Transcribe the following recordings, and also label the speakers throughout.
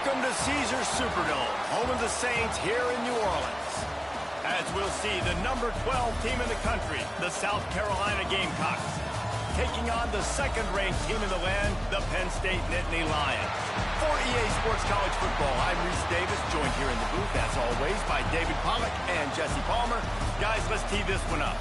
Speaker 1: Welcome to Caesars Superdome, home of the Saints here in New Orleans. As we'll see the number 12 team in the country, the South Carolina Gamecocks, taking on the second-ranked team in the land, the Penn State Nittany Lions. For EA Sports College Football, I'm Reese Davis, joined here in the booth, as always, by David Pollack and Jesse Palmer. Guys, let's tee this one up.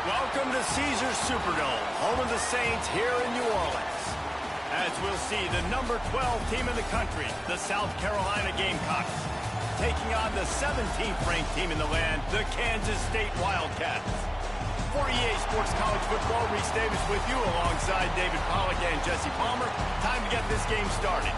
Speaker 1: Welcome to Caesars Superdome, home of the Saints here in New Orleans. As we'll see the number 12 team in the country, the South Carolina Gamecocks, taking on the 17th ranked team in the land, the Kansas State Wildcats. For EA Sports College Football, Reese Davis with you alongside David Pollack and Jesse Palmer. Time to get this game started.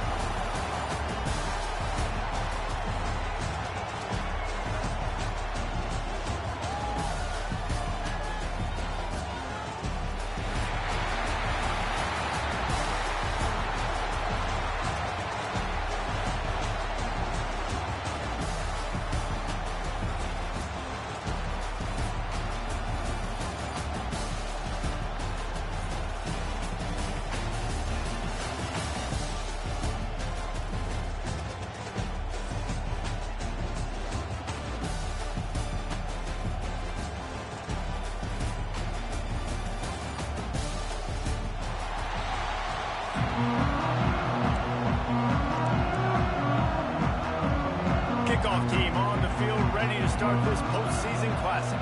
Speaker 1: Kickoff team on the field, ready to start this postseason classic.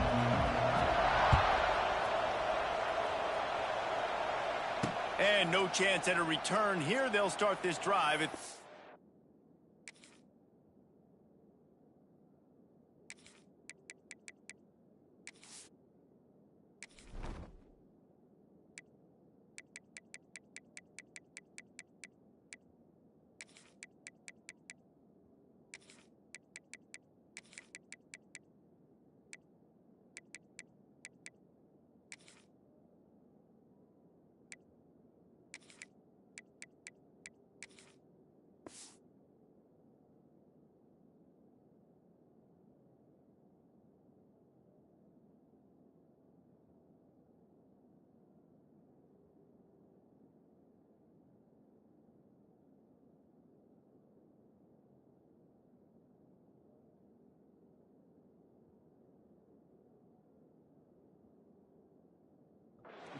Speaker 1: And no chance at a return here. They'll start this drive.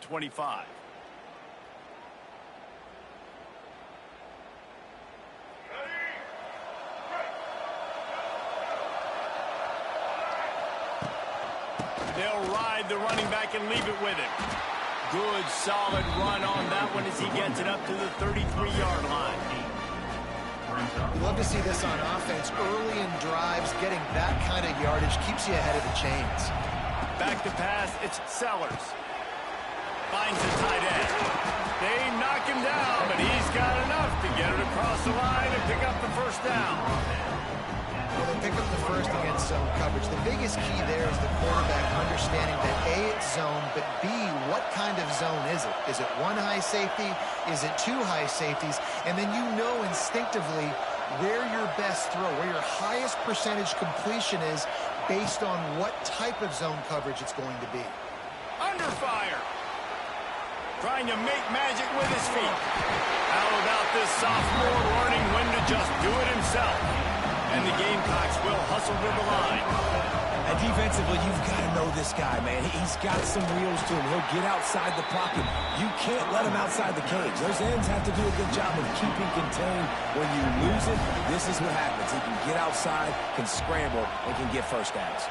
Speaker 1: .25. They'll ride the running back and leave it with him. Good, solid run on that one as he gets it up to the 33-yard line.
Speaker 2: You love to see this on offense. Early in drives, getting that kind of yardage keeps you ahead of the chains.
Speaker 1: Back to pass, it's Sellers. Finds the tight end. They knock him down, but he's got enough to get it across the line and pick up the first down.
Speaker 2: Well, they pick up the first against zone coverage. The biggest key there is the quarterback understanding that A, it's zone, but B, what kind of zone is it? Is it one high safety? Is it two high safeties? And then you know instinctively where your best throw, where your highest percentage completion is based on what type of zone coverage it's going to be.
Speaker 1: Under fire. Trying to make magic with his feet. How about this sophomore learning when to just do it himself? And the Gamecocks will hustle to the line.
Speaker 3: And defensively, you've got to know this guy, man. He's got some wheels to him. He'll get outside the pocket. You can't let him outside the cage. Those ends have to do a good job of keeping contained. When you lose it, this is what happens. He can get outside, can scramble, and can get first downs.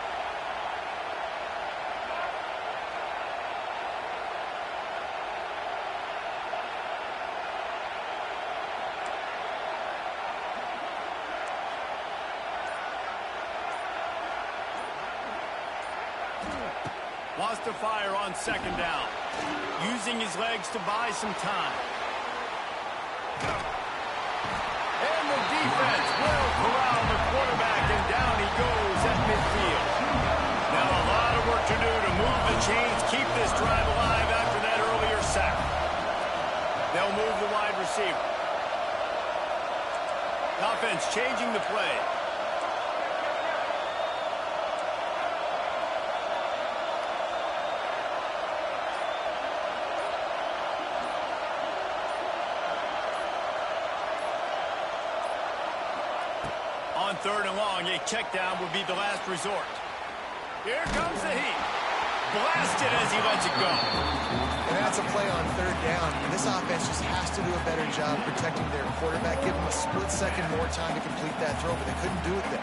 Speaker 1: Wants to fire on second down. Using his legs to buy some time. And the defense will corral the quarterback, and down he goes at midfield. Now a lot of work to do to move the chains, keep this drive alive after that earlier sack. They'll move the wide receiver. Offense changing the play. On third and long, a check down would be the last resort. Here comes the heat. Blasted as he lets it go.
Speaker 2: And that's a play on third down. This offense just has to do a better job protecting their quarterback. Give them a split second more time to complete that throw, but they couldn't do it there.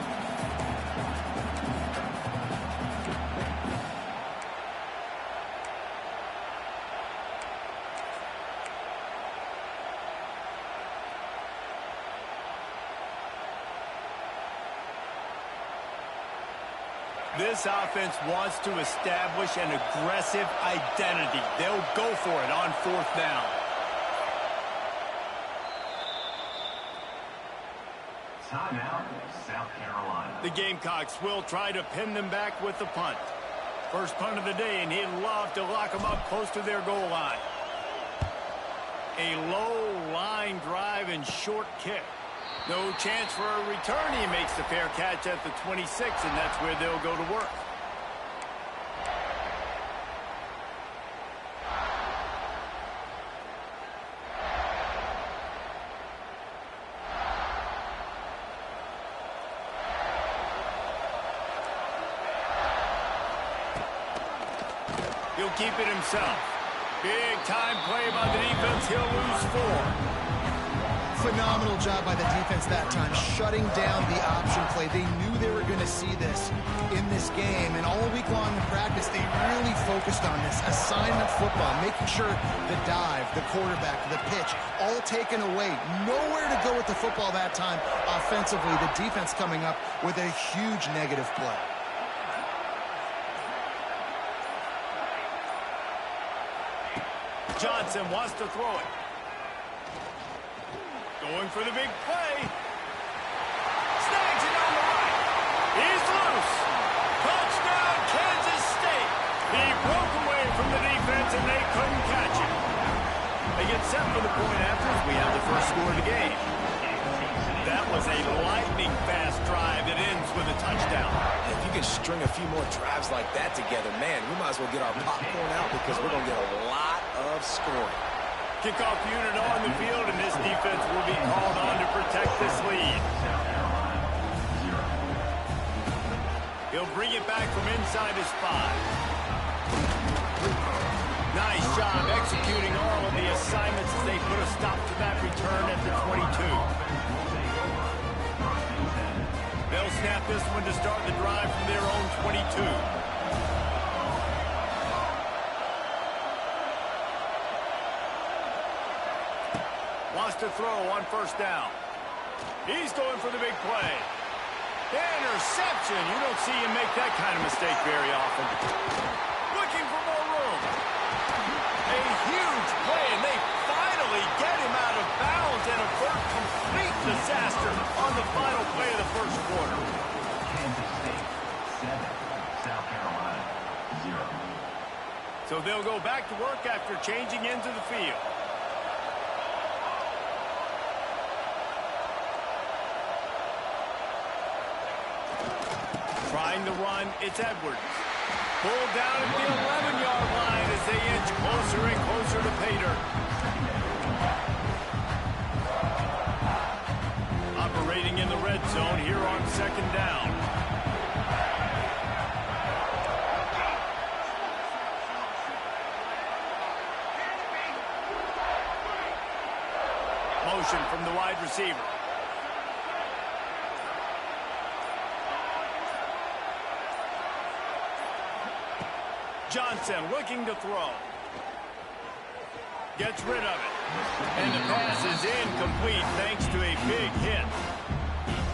Speaker 1: This offense wants to establish an aggressive identity. They'll go for it on fourth down.
Speaker 4: Timeout, South Carolina.
Speaker 1: The Gamecocks will try to pin them back with the punt. First punt of the day, and he'd love to lock them up close to their goal line. A low line drive and short kick. No chance for a return. He makes the fair catch at the 26, and that's where they'll go to work. He'll keep it himself. Big time play by the defense. He'll lose 4.
Speaker 2: Phenomenal job by the defense that time, shutting down the option play. They knew they were going to see this in this game, and all week long in practice, they really focused on this assignment football, making sure the dive, the quarterback, the pitch, all taken away. Nowhere to go with the football that time offensively. The defense coming up with a huge negative play.
Speaker 1: Johnson wants to throw it. Going for the big play. Snags it on the right. He's loose. Touchdown, Kansas State. He broke away from the defense, and they couldn't catch him. They get set for the point after as we have the first score of the game. That was a lightning-fast drive that ends with a touchdown.
Speaker 3: If you can string a few more drives like that together, man, we might as well get our popcorn out because we're going to get a lot of scoring.
Speaker 1: Kickoff unit on the field, and this defense will be called on to protect this lead. He'll bring it back from inside his 5. Nice job executing all of the assignments as they put a stop to that return at the 22. They'll snap this one to start the drive from their own 22. Wants to throw on first down. He's going for the big play. Interception. You don't see him make that kind of mistake very often. Looking for more room. A huge play, and they finally get him out of bounds and avert complete disaster on the final play of the first quarter.
Speaker 4: Kansas State, 7. South Carolina, 0.
Speaker 1: So they'll go back to work after changing into the field. Trying to run, it's Edwards. Pulled down at the 11-yard line as they inch closer and closer to pay dirt. Operating in the red zone here on 2nd down. Motion from the wide receiver. Johnson looking to throw. Gets rid of it. And the pass is incomplete thanks to a big hit.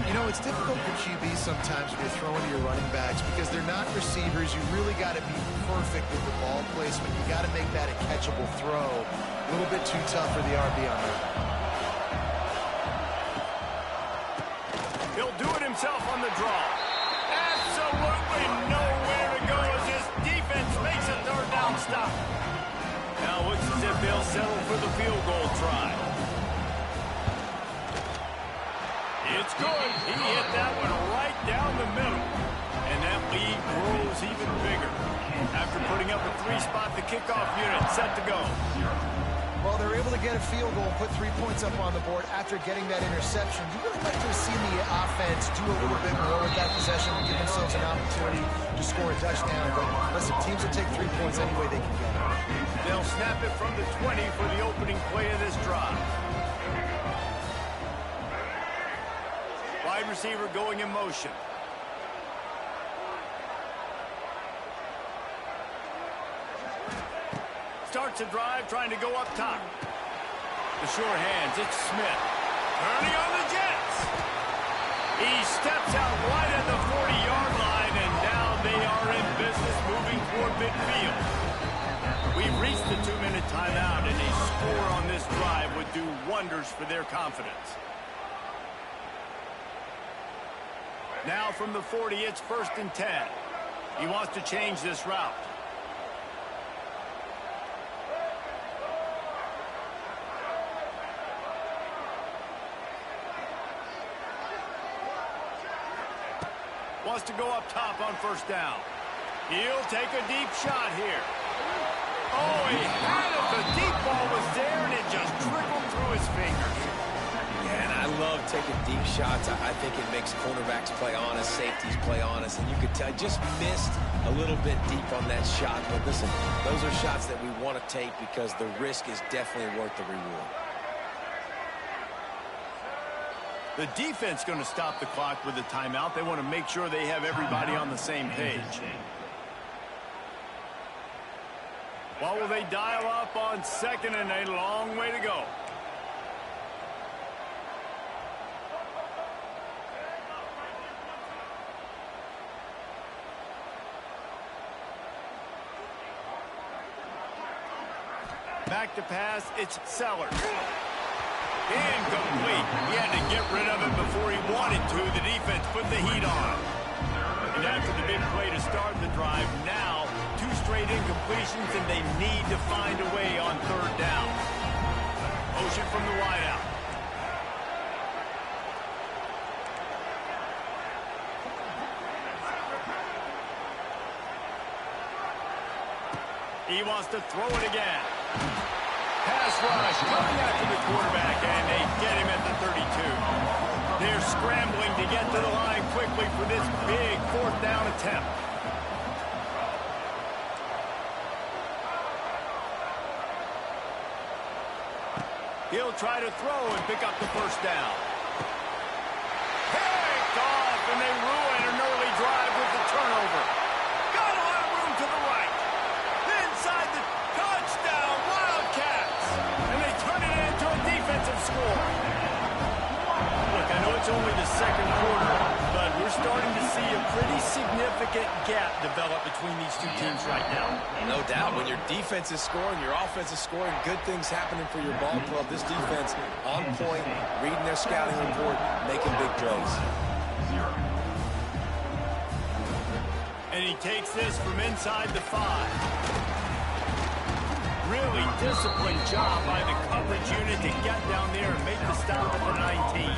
Speaker 2: You know, it's difficult for QB sometimes when you're throwing to your running backs because they're not receivers. You really got to be perfect with the ball placement. You got to make that a catchable throw. A little bit too tough for the RB on that.
Speaker 1: He'll do it himself on the draw. Absolutely nowhere to go as his defense makes a 3rd down stop. Now looks as if they'll settle for the field goal try. It's good. He hit that one right down the middle. And that lead grows even bigger. After putting up a 3-spot, the kickoff unit set to go.
Speaker 2: Well, they're able to get a field goal and put 3 points up on the board after getting that interception. You really like to have seen the offense do a little bit more with that possession to give themselves an opportunity to score a touchdown. But listen, teams will take 3 points any way they can get it.
Speaker 1: They'll snap it from the 20 for the opening play of this drive. Wide receiver going in motion. Starts a drive trying to go up top. The sure hands, it's Smith. Turning on the Jets. He steps out right at the 40-yard line, and now they are in business moving toward midfield. We've reached the 2-minute timeout, and a score on this drive would do wonders for their confidence. Now from the 40, it's 1st and 10. He wants to change this route. Wants to go up top on 1st down. He'll take a deep shot here. Oh, he had it. The deep ball was there, and it just trickled through his fingers.
Speaker 3: Yeah, and I love taking deep shots. I think it makes cornerbacks play honest, safeties play honest, and you could tell just missed a little bit deep on that shot. But listen, those are shots that we want to take because the risk is definitely worth the reward.
Speaker 1: The defense going to stop the clock with a timeout. They want to make sure they have everybody on the same page. What will they dial up on 2nd and a long way to go? Back to pass, it's Sellers. Incomplete. He had to get rid of it before he wanted to. The defense put the heat on. And after the big play to start the drive, now 2 straight incompletions, and they need to find a way on 3rd down. Motion from the wideout. He wants to throw it again. Pass rush coming after the quarterback, and they get him at the 32. They're scrambling to get to the line quickly for this big 4th down attempt. He'll try to throw and pick up the 1st down. Picked off, and they ruin an early drive with the turnover. Got a lot of room to the right. Inside the touchdown, Wildcats. And they turn it into a defensive score. Look, I know it's only the 2nd quarter, but we're starting to see a pretty significant gap develop between these 2 teams right now.
Speaker 3: No doubt. When your defense is scoring, your offense is scoring, good things happening for your ball club. This defense on point, reading their scouting report, making big plays.
Speaker 1: And he takes this from inside the 5. Really disciplined job by the coverage unit to get down there and make the stop at the 19.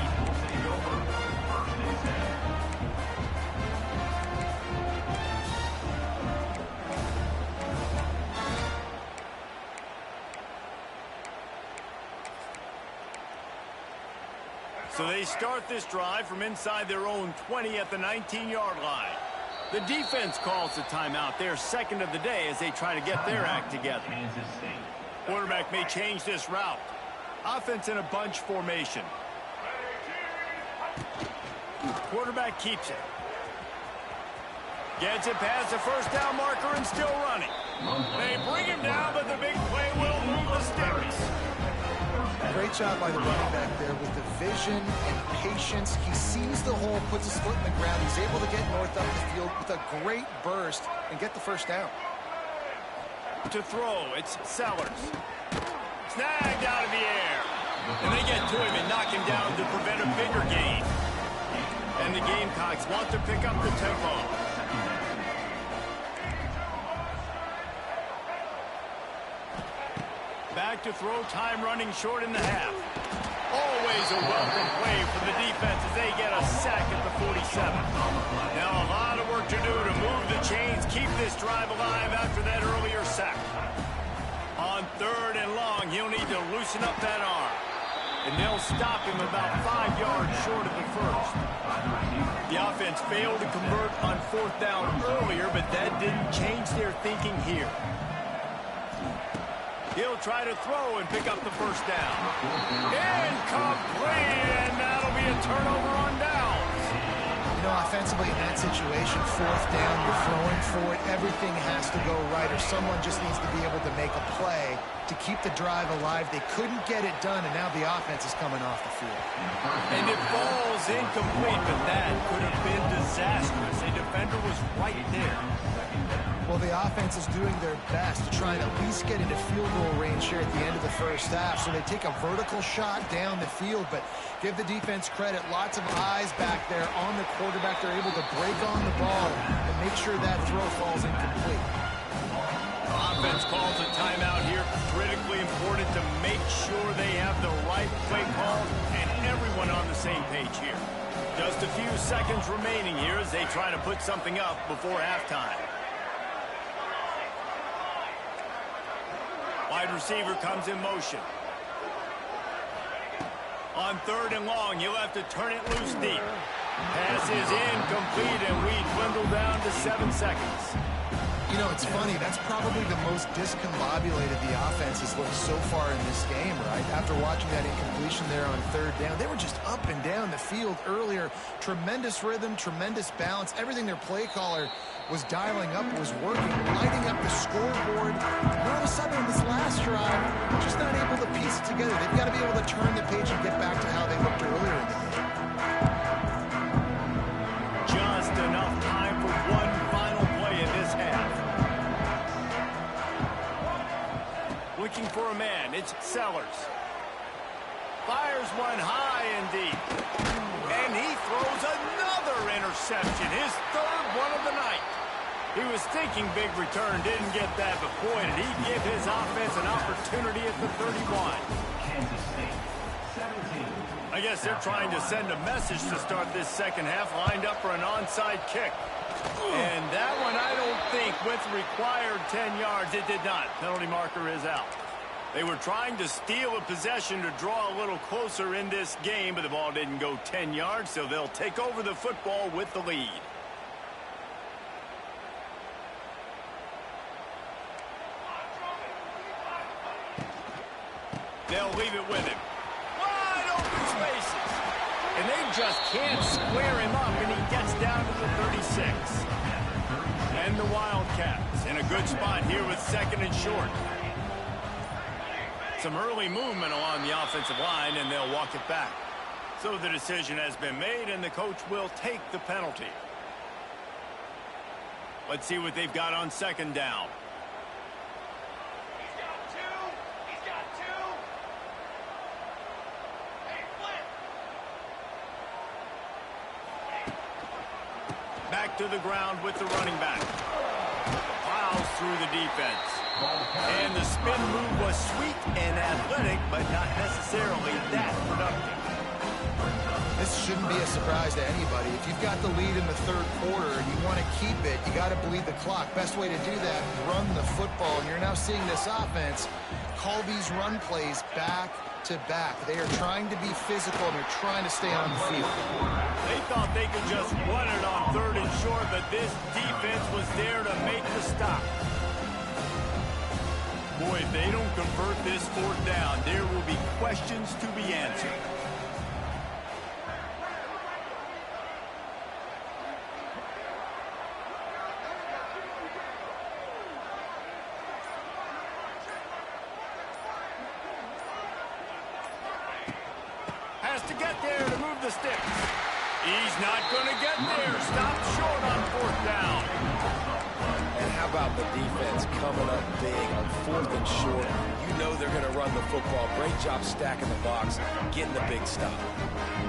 Speaker 1: So they start this drive from inside their own 20 at the 19-yard line. The defense calls the timeout. They're second of the day as they try to get their act together. Quarterback may change this route. Offense in a bunch formation. Quarterback keeps it. Gets it past the first down marker and still running. They bring him down, but the big play will move the sticks.
Speaker 2: Great job by the running back there with the vision and patience. He sees the hole, puts his foot in the ground. He's able to get north up the field with a great burst and get the first down.
Speaker 1: To throw, it's Sellers. Snagged out of the air. And they get to him and knock him down to prevent a bigger gain. And the Gamecocks want to pick up the tempo. Back to throw, time running short in the half. Always a welcome play for the defense as they get a sack at the 47. Now a lot of work to do to move the chains, keep this drive alive after that earlier sack. On 3rd and long, he'll need to loosen up that arm. And they'll stop him about 5 yards short of the first. The offense failed to convert on 4th down earlier, but that didn't change their thinking here. He'll try to throw and pick up the first down. Incomplete, and that'll be a turnover on downs.
Speaker 2: You know, offensively in that situation, 4th down, you're throwing for it. Everything has to go right, or someone just needs to be able to make a play to keep the drive alive. They couldn't get it done, and now the offense is coming off the field.
Speaker 1: And it falls incomplete, but that could have been disastrous. A defender was right there.
Speaker 2: Well, the offense is doing their best to try and at least get into field goal range here at the end of the first half. So they take a vertical shot down the field, but give the defense credit. Lots of eyes back there on the quarterback. They're able to break on the ball and make sure that throw falls incomplete.
Speaker 1: Offense calls a timeout here. Critically important to make sure they have the right play calls and everyone on the same page here. Just a few seconds remaining here as they try to put something up before halftime. Wide receiver comes in motion. On 3rd and long, you'll have to turn it loose deep. Pass is incomplete, and we dwindle down to 7 seconds.
Speaker 2: You know, it's funny. That's probably the most discombobulated the offense has looked so far in this game, right? After watching that incompletion there on 3rd down, they were just up and down the field earlier. Tremendous rhythm, tremendous balance. Everything their play caller was dialing up was working, lighting up the scoreboard. And all of a sudden, in this last drive, they're just not able to piece it together. They've got to be able to turn the page and get back to how they looked earlier in the game.
Speaker 1: Just enough time for one final play in this half. Looking for a man, it's Sellers. Fires one high and deep. And he throws another interception, his 3rd one of the night. He was thinking big return, didn't get that, but boy, did he give his offense an opportunity at the 31.
Speaker 4: Kansas State, 17.
Speaker 1: I guess they're trying to send a message to start this second half, lined up for an onside kick. And that one, I don't think, with required 10 yards, it did not. Penalty marker is out. They were trying to steal a possession to draw a little closer in this game, but the ball didn't go 10 yards, so they'll take over the football with the lead. They'll leave it with him. Wide open spaces. And they just can't square him up, and he gets down to the 36. And the Wildcats in a good spot here with 2nd and short. Some early movement along the offensive line, and they'll walk it back. So the decision has been made, and the coach will take the penalty. Let's see what they've got on 2nd down.
Speaker 5: He's got two. He's got two. Hey, flip.
Speaker 1: Back to the ground with the running back. Plows through the defense. And the spin move was sweet and athletic, but not necessarily that productive.
Speaker 2: This shouldn't be a surprise to anybody. If you've got the lead in the 3rd quarter and you want to keep it, you got to bleed the clock. Best way to do that, run the football. And you're now seeing this offense call these run plays back to back. They are trying to be physical, and they're trying to stay on the field.
Speaker 1: They thought they could just run it on 3rd and short, but this defense was there to make the stop. Boy, if they don't convert this 4th down, there will be questions to be answered. Has to get there to move the sticks. He's not going to get there. Stopped short on 4th down.
Speaker 3: And how about the defense coming up big on 4th and short? You know they're going to run the football. Great job stacking the box, getting the big stop.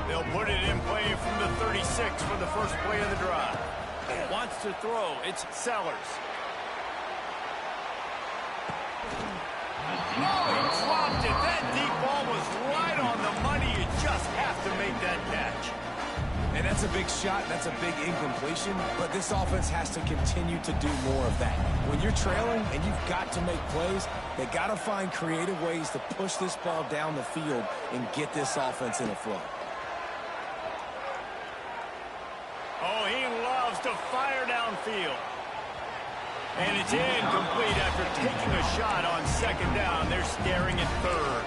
Speaker 1: They'll put it in play from the 36 for the first play of the drive. Wants to throw. It's Sellers. Oh, he dropped it. That deep ball was right on the money. You just have to make that catch.
Speaker 3: And that's a big shot, that's a big incompletion, but this offense has to continue to do more of that. When you're trailing and you've got to make plays, they got to find creative ways to push this ball down the field and get this offense in a flow.
Speaker 1: Oh, he loves to fire downfield. And it's incomplete after taking a shot on 2nd down. They're staring at 3rd.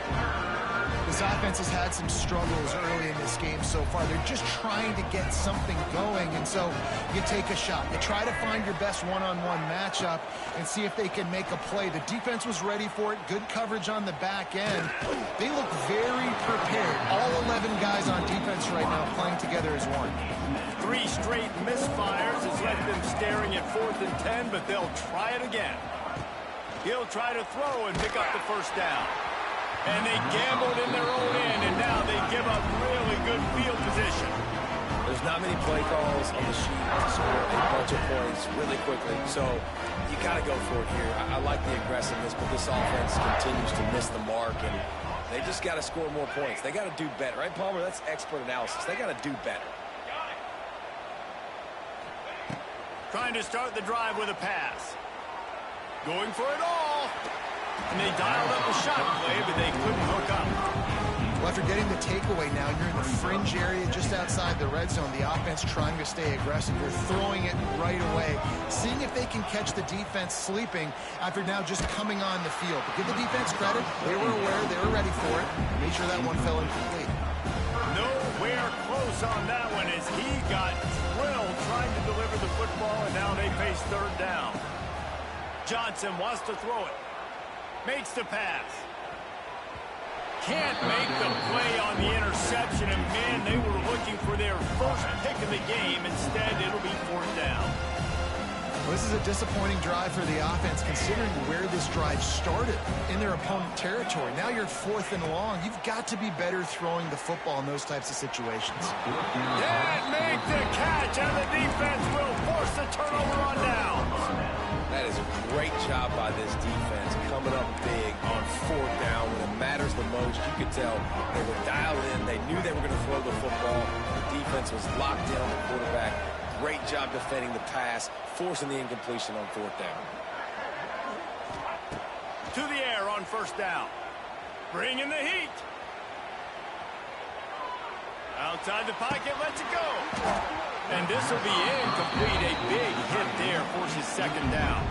Speaker 2: This offense has had some struggles early in this game so far. They're just trying to get something going, and so you take a shot. You try to find your best one-on-one matchup and see if they can make a play. The defense was ready for it. Good coverage on the back end. They look very prepared. All 11 guys on defense right now playing together as one.
Speaker 1: 3 straight misfires has left them staring at 4th and 10, but they'll try it again. He'll try to throw and pick up the 1st down. And they gambled in their own end, and now they give up really good field position.
Speaker 3: There's not many play calls on the sheet to score a bunch of points really quickly, so you got to go for it here. I like the aggressiveness, but this offense continues to miss the mark, and they just got to score more points. They got to do better, right, Palmer? That's expert analysis. They got to do better.
Speaker 1: Trying to start the drive with a pass. Going for it all. And they dialed up a shot play, but they couldn't hook up.
Speaker 2: Well, after getting the takeaway now, you're in the fringe area just outside the red zone. The offense trying to stay aggressive. You're throwing it right away, seeing if they can catch the defense sleeping after now just coming on the field. But give the defense credit. They were aware. They were ready for it. Made sure that one fell incomplete.
Speaker 1: Nowhere close on that one as he got drilled trying to deliver the football, and now they face 3rd down. Johnson wants to throw it. Makes the pass. Can't make the play on the interception, and man, they were looking for their first pick of the game. Instead, it'll be 4th down.
Speaker 2: Well, this is a disappointing drive for the offense, considering where this drive started in their opponent territory. Now you're 4th and long. You've got to be better throwing the football in those types of situations.
Speaker 1: Can't make the catch, and the defense will force the turnover on downs.
Speaker 3: That is a great job by this defense, coming up big on 4th down when it matters the most. You could tell they were dialed in. They knew they were going to throw the football. The defense was locked in on the quarterback. Great job defending the pass, forcing the incompletion on 4th down.
Speaker 1: To the air on 1st down. Bring in the heat. Outside the pocket, lets it go. And this will be incomplete. A big hit there forces 2nd down.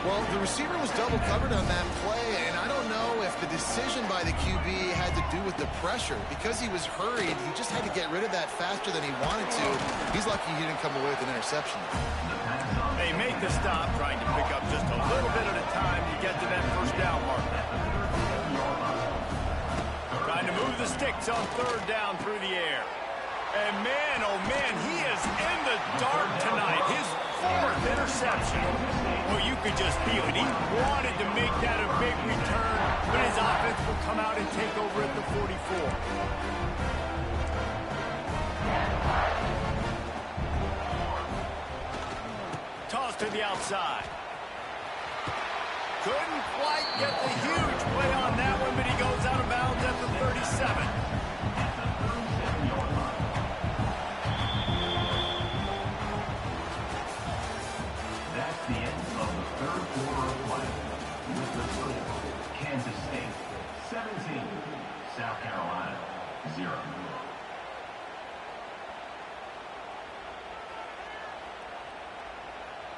Speaker 2: Well, the receiver was double covered on that play, and I don't know if the decision by the QB had to do with the pressure. Because he was hurried, he just had to get rid of that faster than he wanted to. He's lucky he didn't come away with an interception.
Speaker 1: They make the stop, trying to pick up just a little bit at a time to get to that 1st down marker. Trying to move the sticks on 3rd down through the air. And man, oh man, he is in the dark tonight. His 4th interception. Well, you could just feel it. He wanted to make that a big return, but his offense will come out and take over at the 44. Toss to the outside. Couldn't quite get the huge play on that one, but he goes out of bounds at the 37.
Speaker 4: That's the end of the 3rd quarter of play. With the score, South Carolina, 0.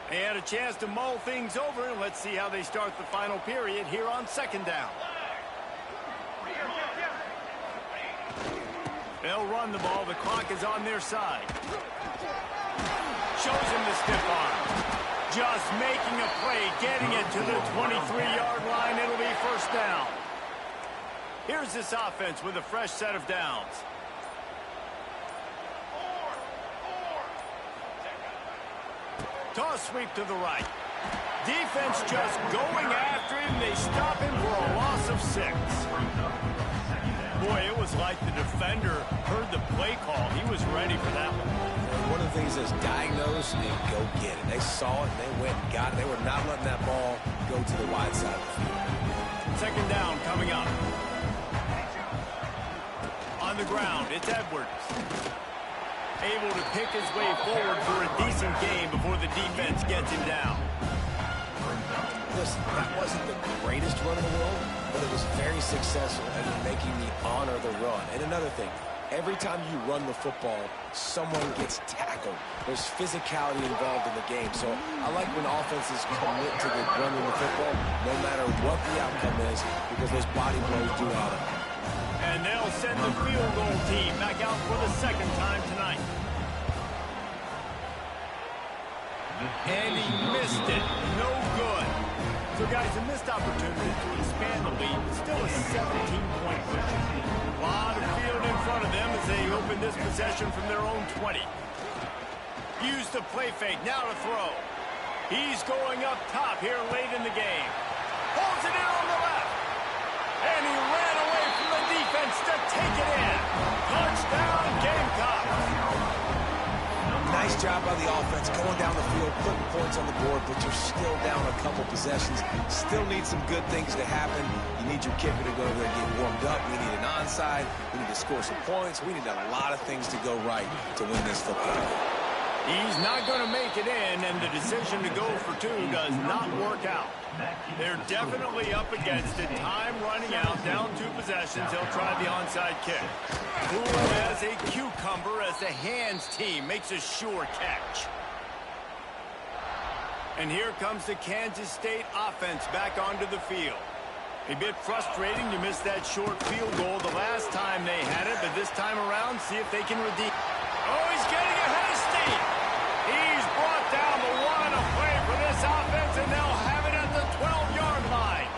Speaker 1: They had a chance to mull things over, and let's see how they start the final period here on second down. They'll run the ball. The clock is on their side. Shows him the stiff arm. Just making a play, getting it to the 23-yard line. It'll be first down. Here's this offense with a fresh set of downs. Toss sweep to the right. Defense just going after him. They stop him for a loss of 6. Boy, it was like the defender heard the play call. He was ready for that one.
Speaker 3: One of the things is diagnose and go get it. They saw it, and they went and got it. They were not letting that ball go to the wide side of the field.
Speaker 1: Second down coming up. On the ground, it's Edwards. Able to pick his way forward for a decent gain before the defense gets him down.
Speaker 3: Listen, that wasn't the greatest run in the world, but it was very successful at making me honor the run. And another thing, every time you run the football, someone gets tackled. There's physicality involved in the game. So I like when offenses commit to the running the football, no matter what the outcome is, because those body blows do add up.
Speaker 1: And they'll send the field goal team back out for the second time tonight. And he missed it. No good. So, guys, a missed opportunity to expand the lead. Still a 17-point lead. A lot of field in front of them as they open this possession from their own 20. Use the play fake. Now to throw. He's going up top here late in the game. Holds it in on the left. And he ran away from the defense to take it in. Touchdown, Gamecocks.
Speaker 3: Nice job by the offense going down the field, putting points on the board, but you're still down a couple possessions. Still need some good things to happen. You need your kicker to go over there and get warmed up. We need an onside. We need to score some points. We need a lot of things to go right to win this football game.
Speaker 1: He's not going to make it in, and the decision to go for 2 does not work out. They're definitely up against it. Time running out, down 2 possessions. They'll try the onside kick. Cool as a cucumber as the hands team makes a sure catch. And here comes the Kansas State offense back onto the field. A bit frustrating to miss that short field goal the last time they had it, but this time around, see if they can redeem. Oh, he's getting ahead of steam. He's brought down the line of play for this offense, and they'll have it at the 12-yard line.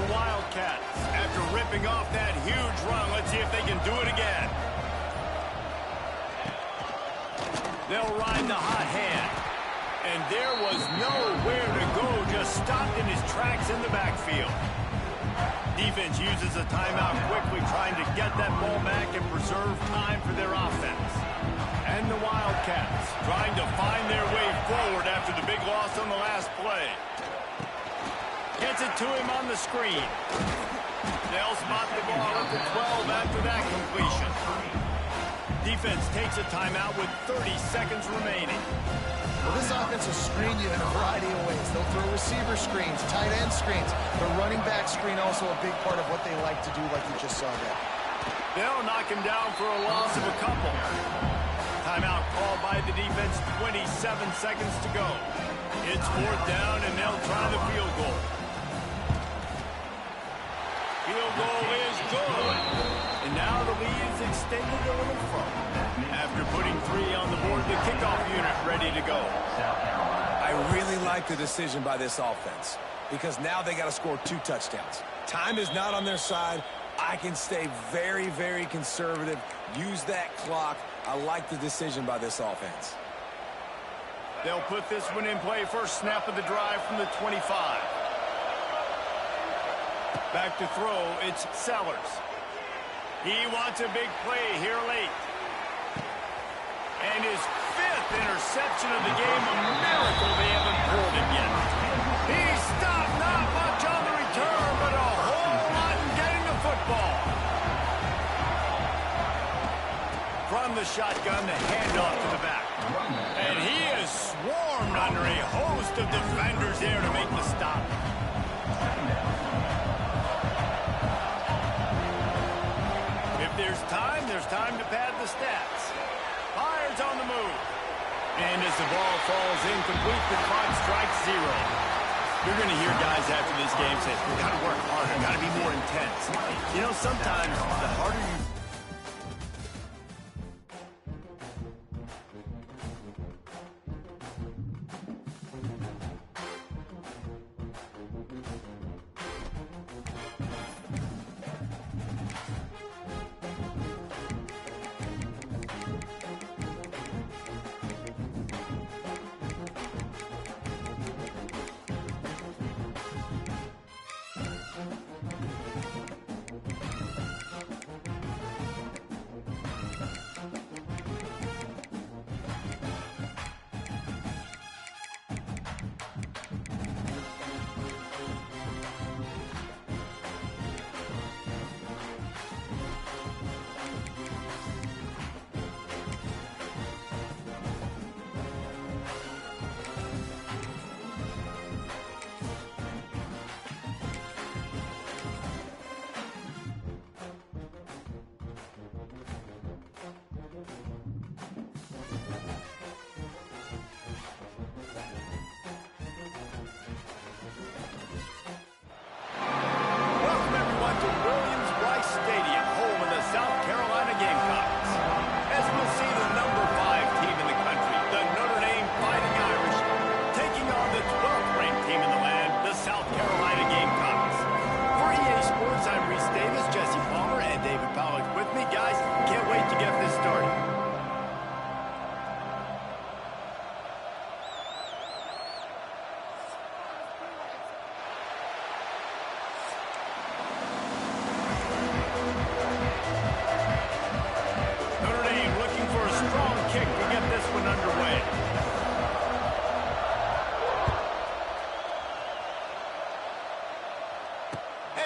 Speaker 1: The Wildcats, after ripping off that huge run, let's see if they can do it again. They'll ride the hot hand. And there was nowhere to go, just stopped in his tracks in the backfield. Defense uses a timeout quickly, trying to get that ball back and preserve time for their offense. And the Wildcats trying to find their way forward after the big loss on the last play. Gets it to him on the screen. They'll spot the ball at the 12 after that completion. Defense takes a timeout with 30 seconds remaining.
Speaker 2: Well, this offense will screen you in a variety of ways. They'll throw receiver screens, tight end screens. The running back screen also a big part of what they like to do, like you just saw there.
Speaker 1: They'll knock him down for a loss of a couple. Timeout called by the defense, 27 seconds to go. It's 4th down, and they'll try the field goal. Field goal is good. And now the lead is extended a little further. After putting 3 on the board, the kickoff unit ready to go.
Speaker 3: I really like the decision by this offense because now they got to score 2 touchdowns. Time is not on their side. I can stay very, very conservative. Use that clock. I like the decision by this offense.
Speaker 1: They'll put this one in play. First snap of the drive from the 25. Back to throw, it's Sellers. He wants a big play here late. And his 5th interception of the game, a miracle they haven't pulled it yet. He stopped, not much on the return, but a whole lot in getting the football. From the shotgun, the handoff to the back. And he is swarmed under a host of defenders there to make the stop. this time, there's time to pad the stats. Fires on the move. And as the ball falls incomplete, the clock strikes 0. You're going to hear guys after this game say, we got to work harder, got to be more intense. You know, sometimes the harder you...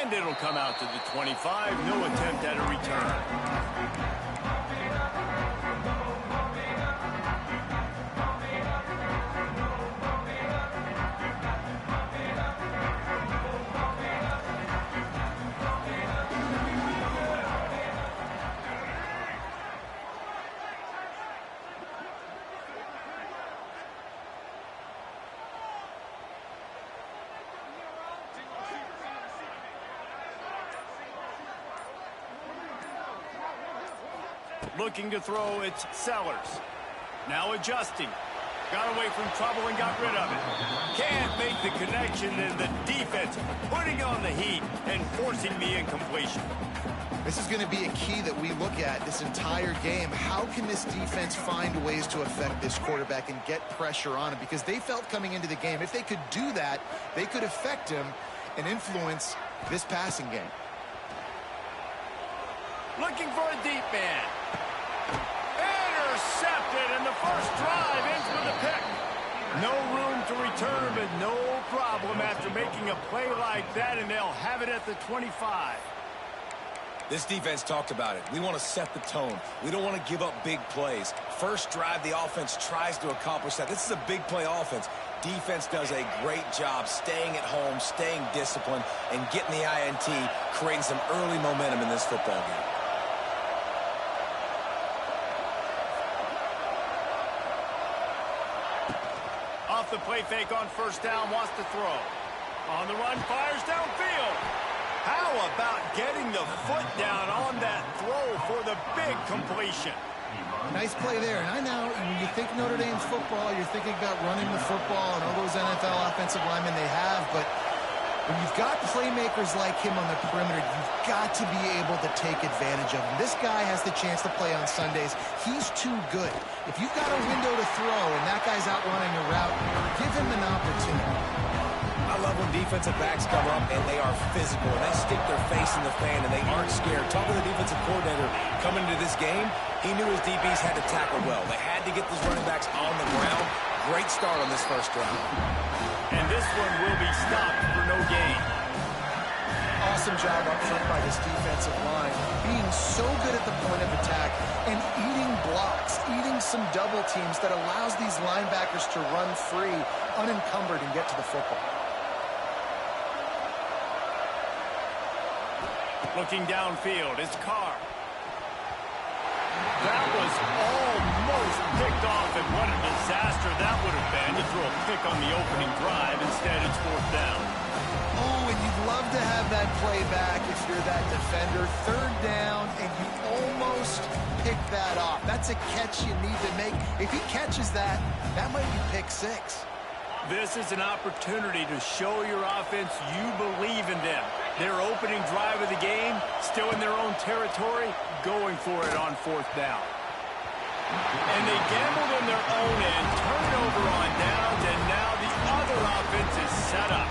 Speaker 1: And it'll come out to the 25. No attempt at a return. Looking to throw, it's Sellers. Now adjusting. Got away from trouble and got rid of it. Can't make the connection, and the defense putting on the heat and forcing the incompletion.
Speaker 2: This is going to be a key that we look at this entire game. How can this defense find ways to affect this quarterback and get pressure on him? Because they felt coming into the game, if they could do that, they could affect him and influence this passing game.
Speaker 1: Looking for a deep man. Intercepted, and the first drive ends with a pick. No room to return, but no problem after making a play like that, and they'll have it at the 25.
Speaker 3: This defense talked about it. We want to set the tone. We don't want to give up big plays. First drive, the offense tries to accomplish that. This is a big play offense. Defense does a great job staying at home, staying disciplined, and getting the INT, creating some early momentum in this football game.
Speaker 1: Off the play fake on first down, wants to throw. On the run, fires downfield. How about getting the foot down on that throw for the big completion?
Speaker 2: Nice play there. And I know when you think Notre Dame's football, you're thinking about running the football and all those NFL offensive linemen they have. But when you've got playmakers like him on the perimeter, you've got to be able to take advantage of him. This guy has the chance to play on Sundays. He's too good. If you've got a window to throw and that guy's out running a route, give him an opportunity.
Speaker 3: I love when defensive backs come up and they are physical. They stick their face in the fan and they aren't scared. Talking to the defensive coordinator coming into this game, he knew his DBs had to tackle well. They had to get those running backs on the ground. Great start on this first drive.
Speaker 1: And this one will be stopped for no gain.
Speaker 2: Awesome job up front by this defensive line, being so good at the point of attack and eating blocks, eating some double teams that allows these linebackers to run free, unencumbered, and get to the football.
Speaker 1: Looking downfield, it's Carr. That was almost picked off, and what a disaster that would have been to throw a pick on the opening drive. Instead, it's fourth down.
Speaker 2: Oh, and you'd love to have that play back if you're that defender. Third down, and you almost pick that off. That's a catch you need to make. If he catches that, that might be pick six.
Speaker 1: This is an opportunity to show your offense you believe in them. Their opening drive of the game, still in their own territory, going for it on fourth down. And they gambled in their own end, turned over on downs, and now the other offense is set up.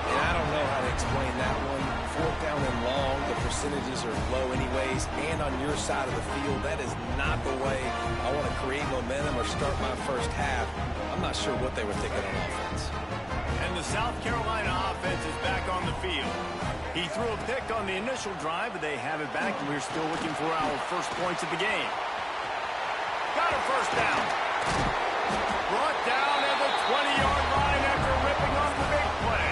Speaker 3: And I don't know how to explain that one. Fourth down and long, the percentages are low anyways, and on your side of the field, that is not the way I want to create momentum or start my first half. I'm not sure what they were thinking on offense.
Speaker 1: And the South Carolina offense is back on the field. He threw a pick on the initial drive, but they have it back, and we're still looking for our first points of the game. Got a first down. Brought down at the 20-yard line after ripping off the big play.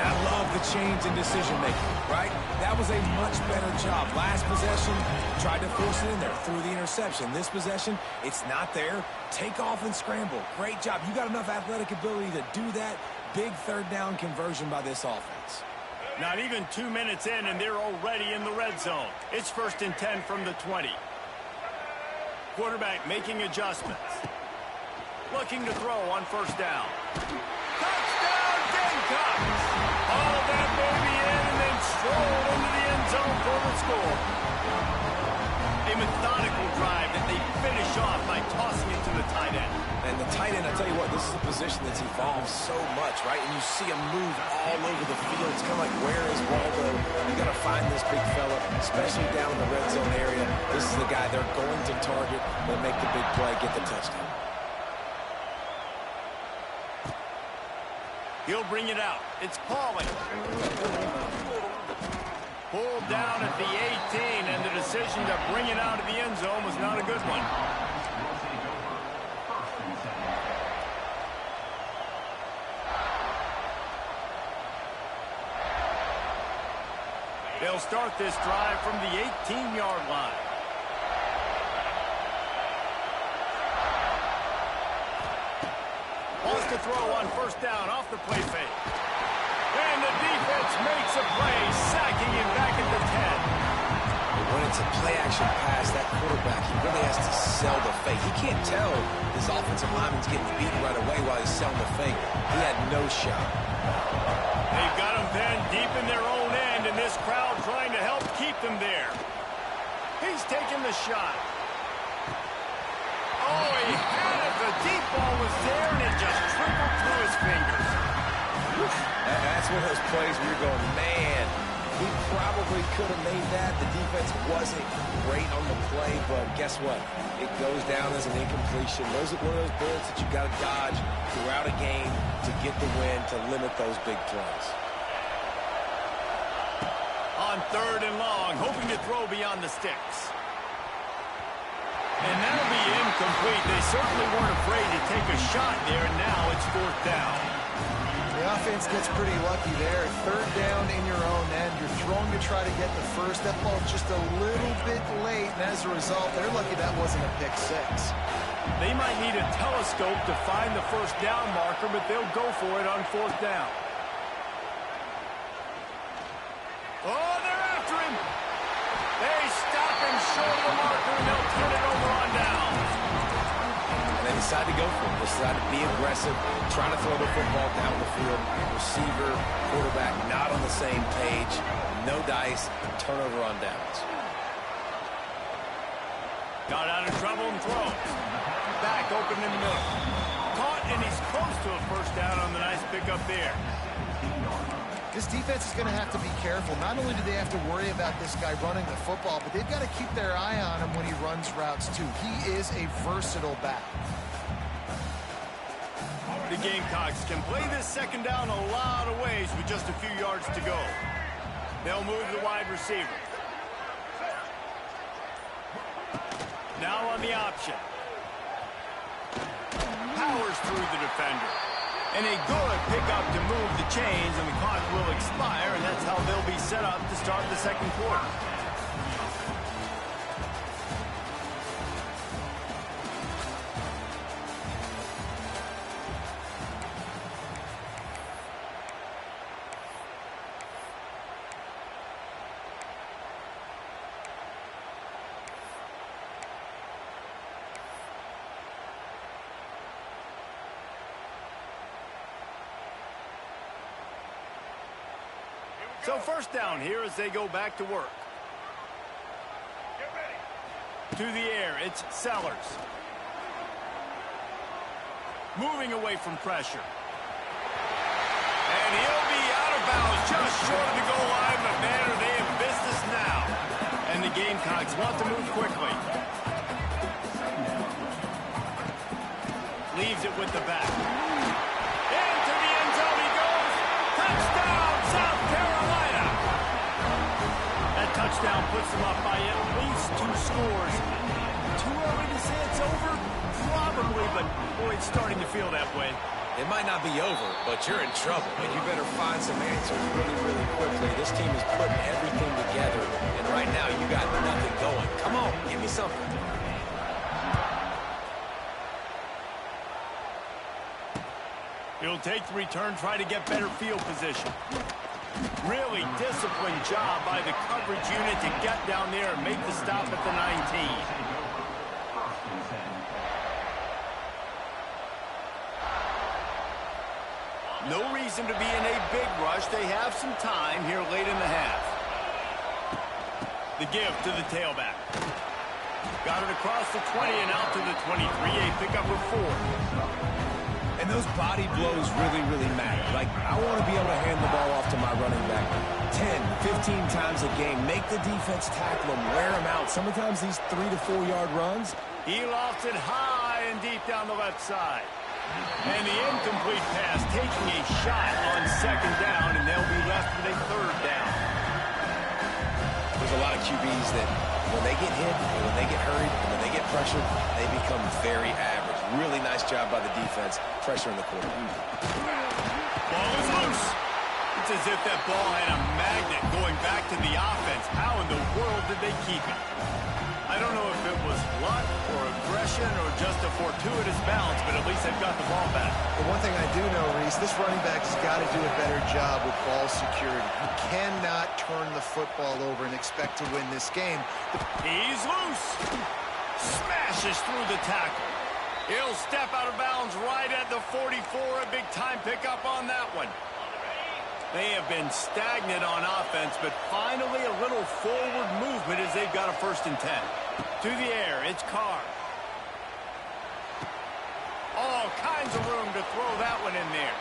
Speaker 3: And I love the change in decision-making, right? That was a much better job. Last possession, tried to force it in there, threw the interception. This possession, it's not there. Take off and scramble. Great job. You got enough athletic ability to do that. Big third down conversion by this offense.
Speaker 1: Not even 2 minutes in, and they're already in the red zone. It's 1st and 10 from the 20. Quarterback making adjustments. Looking to throw on first down. Touchdown, Gamecocks! All that baby in and then stroll into the end zone for the score. A methodical drive that they finish off by tossing it to the tight end.
Speaker 3: And the tight end, I tell you what, this is a position that's evolved so much, right? And you see him move all over the field. It's kind of like, where is Waldo? You got to find this big fella, especially down in the red zone area. This is the guy they're going to target. They'll make the big play, get the touchdown.
Speaker 1: He'll bring it out. It's Pauling. Pulled down at the 18, and the decision to bring it out of the end zone was not a good one. They'll start this drive from the 18-yard line. Wants to throw on first down off the play fake. And the defense makes a play, sacking him back at the 10.
Speaker 3: But when it's a play-action pass, that quarterback, he really has to sell the fake. He can't tell his offensive lineman's getting beaten right away while he's selling the fake. He had no shot.
Speaker 1: They've got him pinned deep in their own end, and this crowd trying to help keep them there. He's taking the shot. Oh, he had it. The deep ball was there, and it just trickled through his fingers.
Speaker 3: That's one of those plays where you're going, man, he probably could have made that. The defense wasn't great on the play, but guess what? It goes down as an incompletion. Those are one of those bullets that you got to dodge throughout a game to get the win, to limit those big plays.
Speaker 1: On 3rd and long, hoping to throw beyond the sticks. And that'll be incomplete. They certainly weren't afraid to take a shot there, and now it's 4th down.
Speaker 2: The offense gets pretty lucky there. 3rd down in your own end. You're throwing to try to get the first. That ball's just a little bit late, and as a result, they're lucky that wasn't a pick six.
Speaker 1: They might need a telescope to find the first down marker, but they'll go for it on 4th down. Oh, they're after him. They stop him short of the marker, and they'll turn it over on down.
Speaker 3: And they decide to go for it. They decide to be aggressive, trying to throw the football down the field. Receiver, quarterback, not on the same page. No dice, turnover on downs.
Speaker 1: Got out of trouble and throws. Back open in the middle. Caught, and he's close to a first down on the nice pickup there.
Speaker 2: This defense is going to have to be careful. Not only do they have to worry about this guy running the football, but they've got to keep their eye on him when he runs routes too. He is a versatile back.
Speaker 1: The Gamecocks can play this second down a lot of ways with just a few yards to go. They'll move the wide receiver. Now on the option. Powers through the defender. And a good pickup to move the chains, and the clock will expire, and that's how they'll be set up to start the second quarter. So first down here as they go back to work.
Speaker 5: Get ready.
Speaker 1: To the air, it's Sellers. Moving away from pressure. And he'll be out of bounds just short of the goal line, but man, are they in business now. And the Gamecocks want to move quickly. Leaves it with the back. Into the end zone he goes. Touchdown, South Carolina. That touchdown puts them up by at least 2 scores. Too early to say it's over? Probably, but boy, it's starting to feel that way.
Speaker 3: It might not be over, but you're in trouble, and you better find some answers really, really quickly. This team is putting everything together, and right now you got nothing going. Come on, give me something.
Speaker 1: He'll take the return, try to get better field position. Really disciplined job by the coverage unit to get down there and make the stop at the 19. No reason to be in a big rush. They have some time here late in the half. The give to the tailback. Got it across the 20 and out to the 23. A pickup of 4.
Speaker 3: And those body blows really, really matter. Like, I want to be able to hand the ball off to my running back 10, 15 times a game. Make the defense tackle them, wear them out. Sometimes these 3 to 4 yard runs.
Speaker 1: He lofts it high and deep down the left side. And the incomplete pass taking a shot on second down, and they'll be left with a third down.
Speaker 3: There's a lot of QBs that when they get hit, and when they get hurried, and when they get pressured, they become very average. Really nice job by the defense, pressuring the quarterback.
Speaker 1: Ball is loose. It's as if that ball had a magnet going back to the offense. How in the world did they keep it? I don't know if it was luck or aggression or just a fortuitous bounce, but at least they've got the ball back.
Speaker 2: The one thing I do know, Reese, this running back has got to do a better job with ball security. You cannot turn the football over and expect to win this game.
Speaker 1: He's loose. Smashes through the tackle. He'll step out of bounds right at the 44. A big time pickup on that one. They have been stagnant on offense, but finally a little forward movement as they've got a 1st and 10. To the air, it's Carr. All kinds of room to throw that one in there.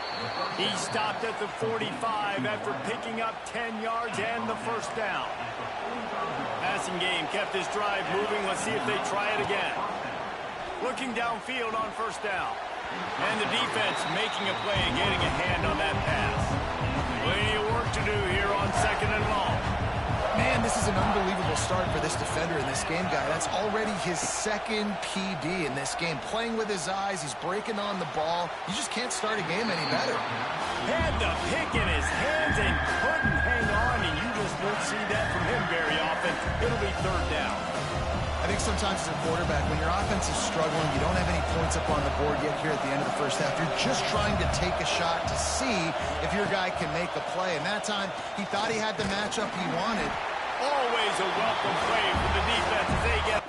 Speaker 1: He stopped at the 45 after picking up 10 yards and the 1st down. Passing game kept this drive moving. Let's see if they try it again. Looking downfield on 1st down. And the defense making a play and getting a hand on that pass. Plenty of work to do here on 2nd and long.
Speaker 2: Man, this is an unbelievable start for this defender in this game, guy. That's already his 2nd PD in this game. Playing with his eyes, he's breaking on the ball. You just can't start a game any better.
Speaker 1: Had the pick in his hands and couldn't hang on, and you just won't see that from him very often. It'll be 3rd down.
Speaker 2: I think sometimes as a quarterback, when your offense is struggling, you don't have any points up on the board yet here at the end of the 1st half. You're just trying to take a shot to see if your guy can make a play. And that time, he thought he had the matchup he wanted.
Speaker 1: Always a welcome play for the defense as they get...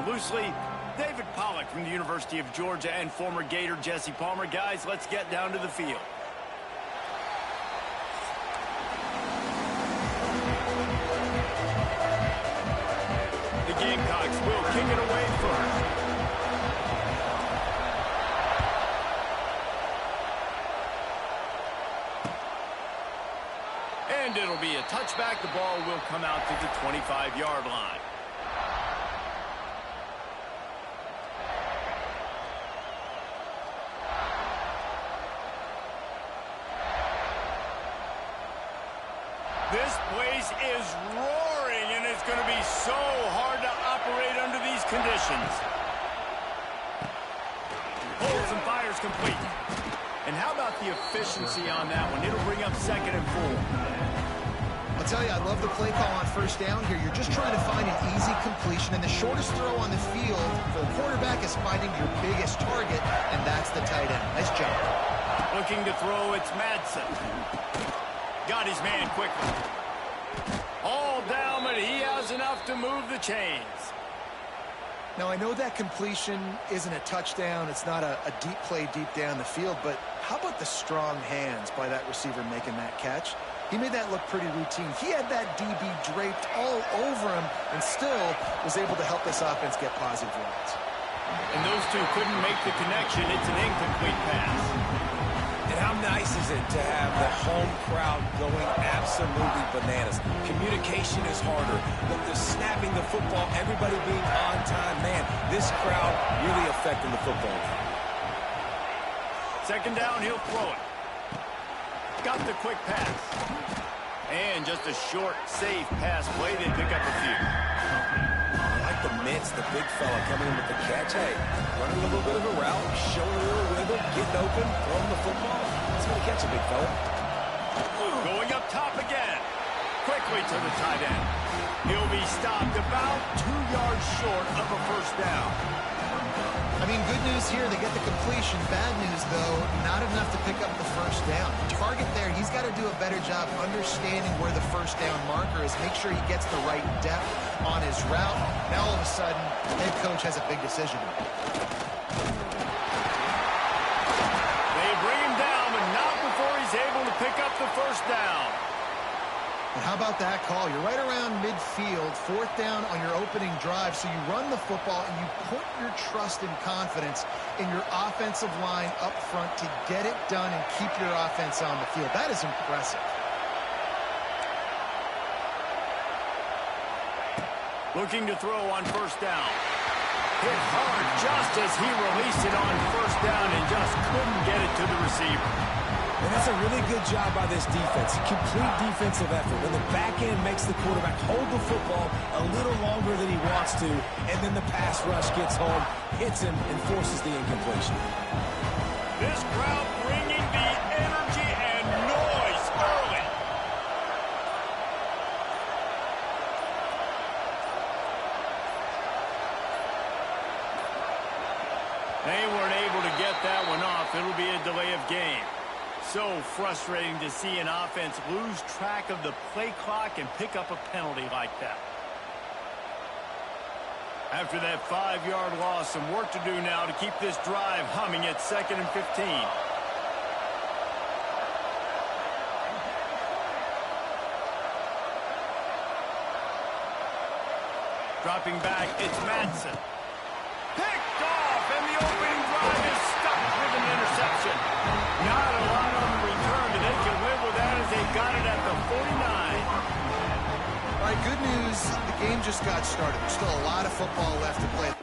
Speaker 1: Loosely, David Pollack from the University of Georgia and former Gator Jesse Palmer. Guys, let's get down to the field. The Gamecocks will kick it away first. And it'll it'll be a touchback. The ball will come out to the 25-yard line. This place is roaring, and it's going to be so hard to operate under these conditions. Pulls and fires complete. And how about the efficiency on that one? It'll bring up 2nd and 4.
Speaker 2: I'll tell you, I love the play call on first down here. You're just trying to find an easy completion, and the shortest throw on the field for the quarterback is finding your biggest target, and that's the tight end. Nice job.
Speaker 1: Looking to throw, it's Madsen. Got his man quickly. All down, but he has enough to move the chains.
Speaker 2: Now, I know that completion isn't a touchdown. It's not a deep play deep down the field, but how about the strong hands by that receiver making that catch? He made that look pretty routine. He had that DB draped all over him and still was able to help this offense get positive yards.
Speaker 1: And those two couldn't make the connection. It's an incomplete pass.
Speaker 3: And how nice is it to have the home crowd going absolutely bananas? Communication is harder, but the snapping the football, everybody being on time, man, this crowd really affecting the football.
Speaker 1: 2nd down, he'll throw it. Got the quick pass. And just a short, safe pass play. They pick up a few.
Speaker 3: I like the mitts, the big fella coming in with the catch. Hey, running a little bit of a route, showing a little rhythm, getting open, throwing the football. He's going to catch a big fella.
Speaker 1: Going up top again. Quickly to the tight end. He'll be stopped about 2 yards short of a first down.
Speaker 2: I mean, good news here, they get the completion. Bad news, though, not enough to pick up the first down. The target there, he's got to do a better job understanding where the first down marker is, make sure he gets the right depth on his route. Now, all of a sudden, the head coach has a big decision to make.
Speaker 1: They bring him down, but not before he's able to pick up the first down.
Speaker 2: And how about that call? You're right around midfield, 4th down on your opening drive, so you run the football and you put your trust and confidence in your offensive line up front to get it done and keep your offense on the field. That is impressive.
Speaker 1: Looking to throw on first down. Hit hard just as he released it on first down and just couldn't get it to the receiver.
Speaker 3: And that's a really good job by this defense. Complete defensive effort. When the back end makes the quarterback hold the football a little longer than he wants to, and then the pass rush gets home, hits him, and forces the incompletion.
Speaker 1: This crowd bringing the energy and noise early. They weren't able to get that one off. It'll be a delay of game. So frustrating to see an offense lose track of the play clock and pick up a penalty like that. After that 5-yard loss, some work to do now to keep this drive humming at 2nd and 15. Dropping back, it's Madsen. Picked off, and the opening drive is stopped with an interception. Not a lot on the return, but they can live with that as they got it at the 49.
Speaker 2: All right, good news. The game just got started. There's still a lot of football left to play.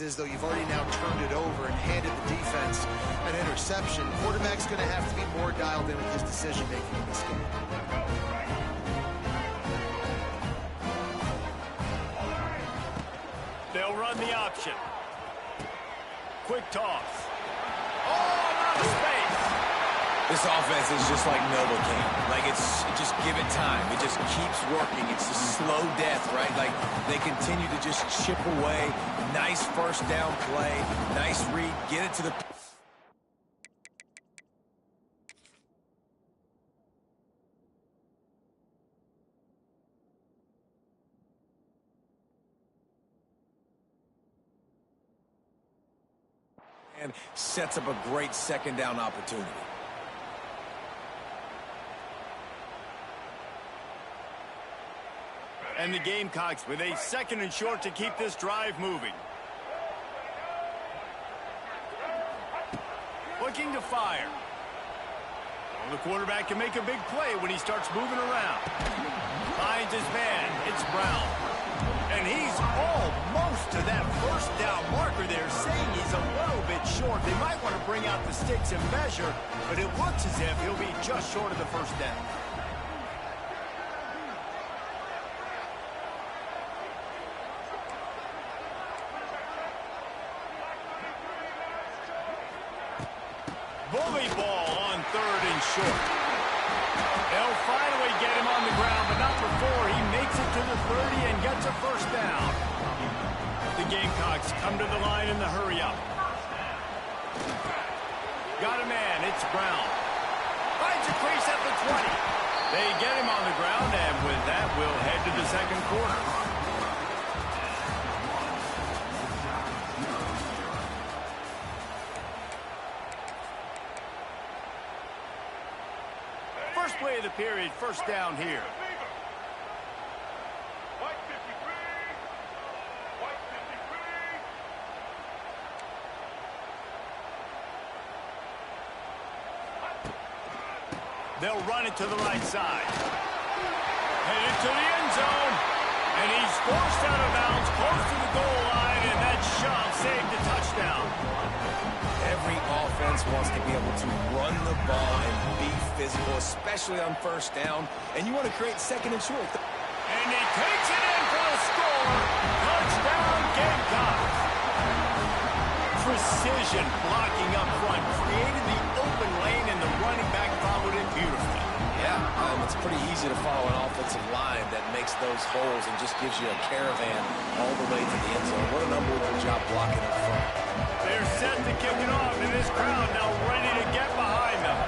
Speaker 2: Is though you've already now turned it over and handed the defense an interception. Quarterback's going to have to be more dialed in with his decision-making in this game.
Speaker 1: They'll run the option. Quick toss. Oh, out of space.
Speaker 3: This offense is just like Novocaine. Like, just give it time. It just keeps working. It's a slow death, right? Like, they continue to just chip away. Nice first down play. Nice read. Get it to the... And sets up a great second down opportunity.
Speaker 1: And the Gamecocks with a 2nd and short to keep this drive moving. Looking to fire. Well, the quarterback can make a big play when he starts moving around. Finds his man. It's Brown. And he's almost to that first down marker there, saying he's a little bit short. They might want to bring out the sticks and measure, but it looks as if he'll be just short of the first down. Bully ball on 3rd and short. They'll finally get him on the ground, but not before he makes it to the 30 and gets a first down. The Gamecocks come to the line in the hurry-up. Got a man, it's Brown. Finds a crease at the 20. They get him on the ground, and with that, we'll head to the 2nd quarter. First play of the period, first down here.
Speaker 5: White 53. White 53.
Speaker 1: They'll run it to the right side. Headed to the end zone. And he's forced out of bounds, close to the goal line, and that shot saved a touchdown.
Speaker 3: Every offense wants to be able to run the ball and be physical, especially on first down. And you want to create 2nd and short.
Speaker 1: And he takes it in for the score. Touchdown, Gamecocks. Precision blocking up front, created the open lane, and the running back followed it beautifully.
Speaker 3: Yeah, it's pretty easy to follow an offensive line that makes those holes and just gives you a caravan all the way to the end zone. What an unbelievable job blocking up front.
Speaker 1: They're set to kick it off, and this crowd now ready to get behind them.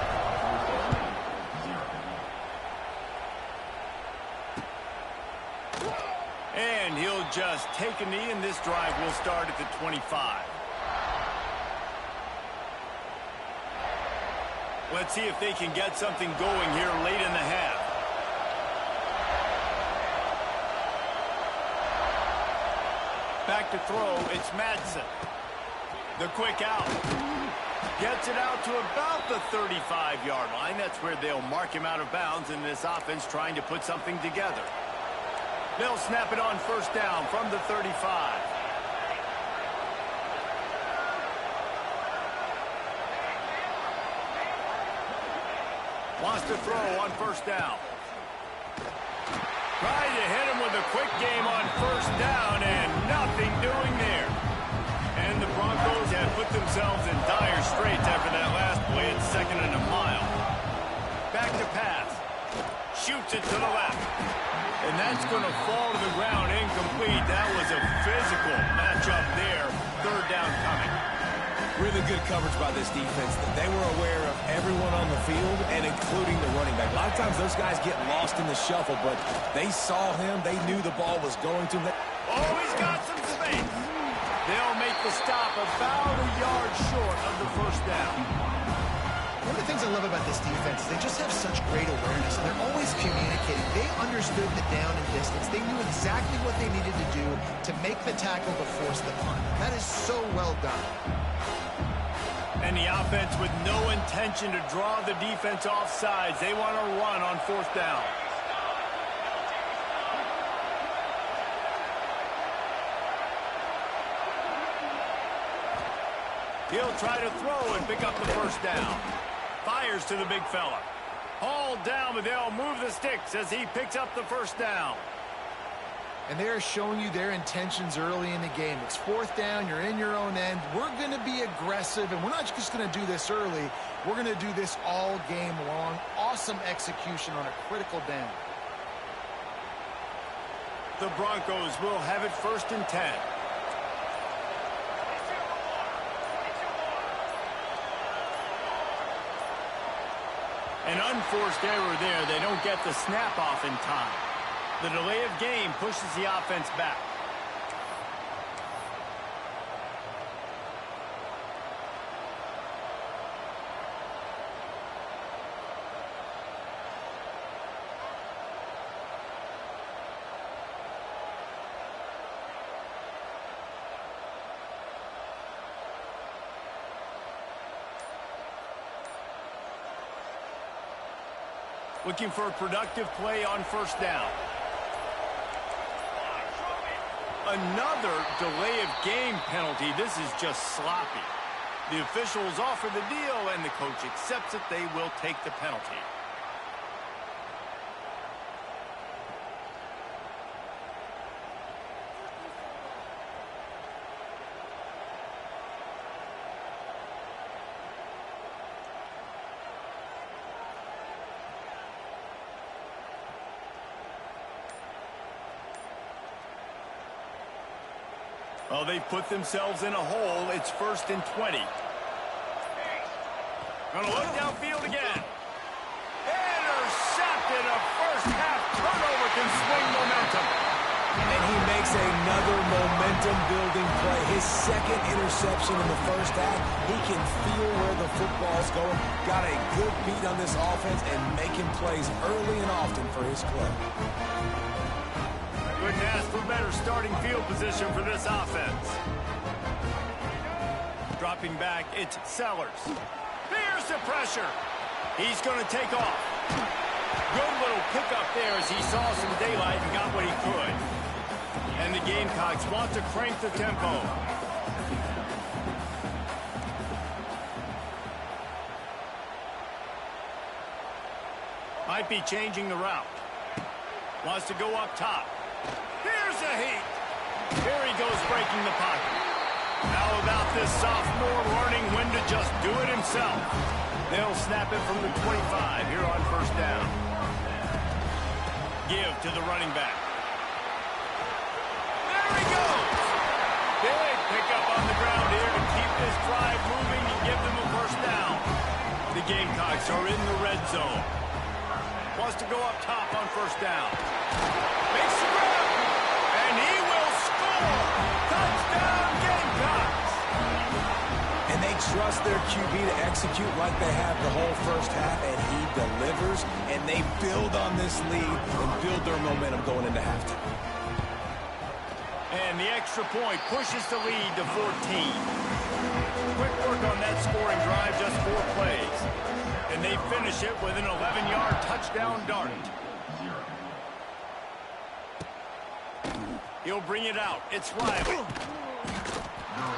Speaker 1: And he'll just take a knee, and this drive will start at the 25. Let's see if they can get something going here late in the half. Back to throw, it's Madsen. The quick out. Gets it out to about the 35-yard line. That's where they'll mark him out of bounds in this offense trying to put something together. They'll snap it on first down from the 35. Wants to throw on first down. Trying to hit him with a quick game on first down, and nothing doing there. And the Broncos have put themselves in dire straits after that last play at 2nd and a mile. Back to pass. Shoots it to the left. And that's going to fall to the ground incomplete. That was a physical matchup there. 3rd down coming.
Speaker 3: Really good coverage by this defense. They were aware of everyone on the field, and including the running back. A lot of times those guys get lost in the shuffle, but they saw him. They knew the ball was going to them.
Speaker 1: Oh, he's got some space. They'll make the stop about a yard short of the first down.
Speaker 2: One of the things I love about this defense is they just have such great awareness, and they're always communicating. They understood the down and distance. They knew exactly what they needed to do to make the tackle to force the punt. That is so well done.
Speaker 1: And the offense with no intention to draw the defense off sides. They want to run on 4th down. He'll try to throw and pick up the first down. Fires to the big fella. Hauled down, but they'll move the sticks as he picks up the first down.
Speaker 2: And they are showing you their intentions early in the game. It's 4th down, you're in your own end. We're going to be aggressive, and we're not just going to do this early. We're going to do this all game long. Awesome execution on a critical down.
Speaker 1: The Broncos will have it 1st and 10. An unforced error there. They don't get the snap off in time. The delay of game pushes the offense back. Looking for a productive play on first down. Another delay of game penalty. This is just sloppy. The officials offer the deal, and the coach accepts it. They will take the penalty. Well, they've put themselves in a hole. It's 1st and 20. Gonna look downfield again. Intercepted. A first-half turnover can swing momentum.
Speaker 3: And he makes another momentum-building play. His second interception in the first half. He can feel where the football's going. Got a good beat on this offense and making plays early and often for his club.
Speaker 1: Couldn't ask for better starting field position for this offense. Dropping back, it's Sellers. Here's the pressure. He's going to take off. Good little pickup there as he saw some daylight and got what he could. And the Gamecocks want to crank the tempo. Might be changing the route. Wants to go up top. Here's a heat. Here he goes breaking the pocket. How about this sophomore learning when to just do it himself? They'll snap it from the 25 here on first down. Give to the running back. There he goes. Big pickup on the ground here to keep this drive moving and give them a first down. The Gamecocks are in the red zone. Wants to go up top on first down. Makes the grab. And he will score. Touchdown Gamecocks.
Speaker 3: And they trust their QB to execute like they have the whole first half, and he delivers, and they build on this lead and build their momentum going into halftime.
Speaker 1: And the extra point pushes the lead to 14. Quick work on that scoring drive, just 4 plays. And they finish it with an 11-yard touchdown dart. He'll bring it out. It's Riley.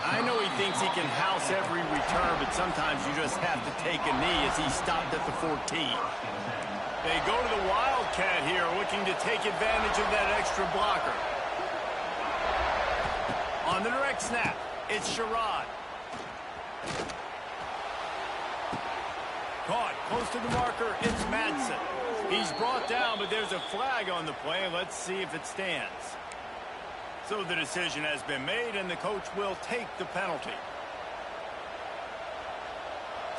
Speaker 1: I know he thinks he can house every return, but sometimes you just have to take a knee as he stopped at the 14. They go to the Wildcat here, looking to take advantage of that extra blocker. On the direct snap, it's Sherrod. Caught close to the marker, it's Madsen. He's brought down, but there's a flag on the play. Let's see if it stands. So the decision has been made, and the coach will take the penalty.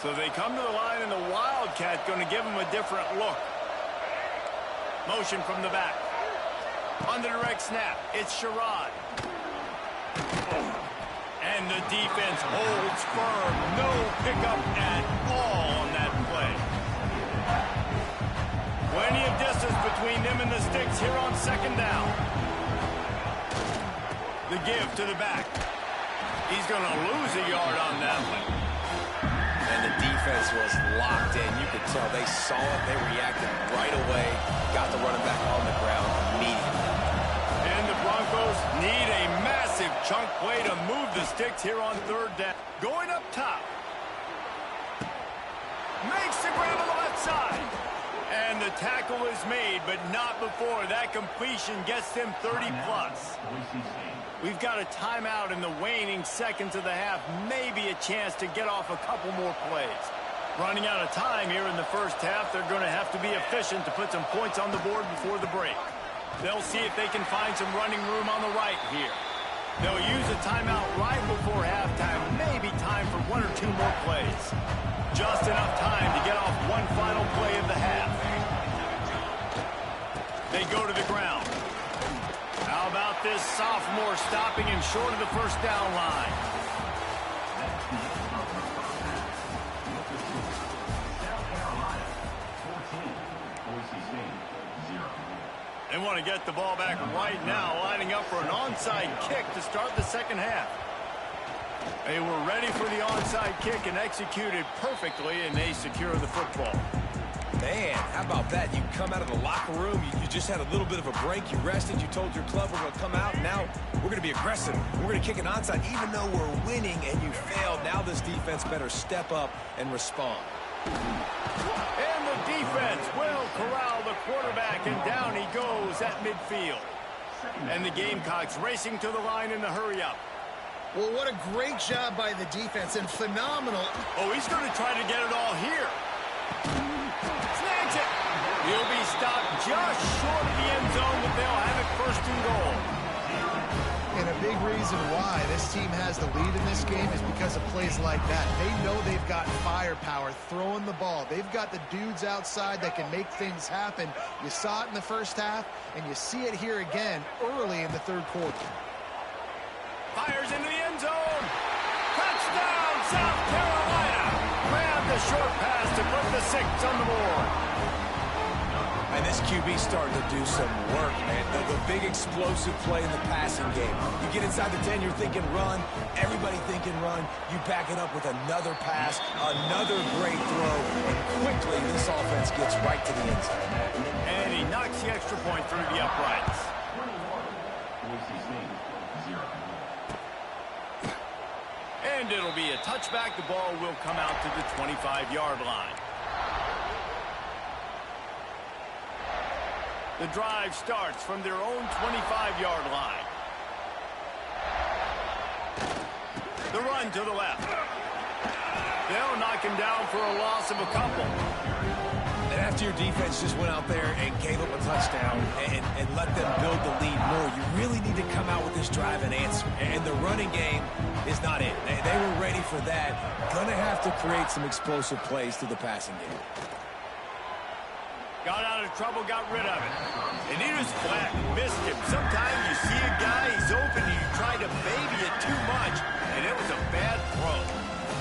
Speaker 1: So they come to the line, and the Wildcat going to give him a different look. Motion from the back. On the direct snap, it's Sherrod. And the defense holds firm. No pickup at all on that play. Plenty of distance between them and the sticks here on second down. The give to the back. He's going to lose a yard on that one.
Speaker 3: And the defense was locked in. You could tell they saw it. They reacted right away. Got the running back on the ground immediately.
Speaker 1: And the Broncos need a massive chunk play to move the sticks here on third down. Going up top. Makes the grab on the left side. And the tackle is made, but not before that completion gets them 30-plus. We've got a timeout in the waning seconds of the half. Maybe a chance to get off a couple more plays. Running out of time here in the first half. They're going to have to be efficient to put some points on the board before the break. They'll see if they can find some running room on the right here. They'll use a timeout right before halftime. Maybe time for 1 or 2 more plays. Just enough time to get off one final play of the half. They go to the ground. How about this sophomore stopping him short of the first down line? They want to get the ball back right now, lining up for an onside kick to start the second half. They were ready for the onside kick and executed perfectly, and they secure the football.
Speaker 3: Man, how about that? You come out of the locker room, you just had a little bit of a break, you rested, you told your club we're going to come out, and now we're going to be aggressive. We're going to kick an onside, even though we're winning and you failed. Now this defense better step up and respond.
Speaker 1: And the defense will corral the quarterback, and down he goes at midfield. And the Gamecocks racing to the line in the hurry-up.
Speaker 2: Well, what a great job by the defense, and phenomenal.
Speaker 1: Oh, he's going to try to get it all here. Snags it. He'll be stopped just short of the end zone, but they'll have it first and goal.
Speaker 2: And a big reason why this team has the lead in this game is because of plays like that. They know they've got firepower throwing the ball. They've got the dudes outside that can make things happen. You saw it in the first half, and you see it here again early in the third quarter.
Speaker 1: Fires into the end zone. Touchdown, South Carolina. Grabbed the short pass to put the 6 on the board.
Speaker 3: And this QB starting to do some work, man. The big explosive play in the passing game. You get inside the 10, you're thinking run. Everybody thinking run. You back it up with another pass, another great throw, and quickly this offense gets right to the end zone.
Speaker 1: And he knocks the extra point through the uprights.
Speaker 4: Boise State, 0.
Speaker 1: And it'll be a touchback. The ball will come out to the 25-yard line. The drive starts from their own 25-yard line. The run to the left. They'll knock him down for a loss of a couple.
Speaker 3: And after your defense just went out there and gave up a touchdown and let them build the lead more, you really need to come out with this drive and answer. And the running game is not it. They were ready for that. Gonna have to create some explosive plays through the passing game.
Speaker 1: Got out of trouble, got rid of it. And he was flat, missed him. Sometimes you see a guy, he's open, and you try to baby it too much, and it was a bad throw.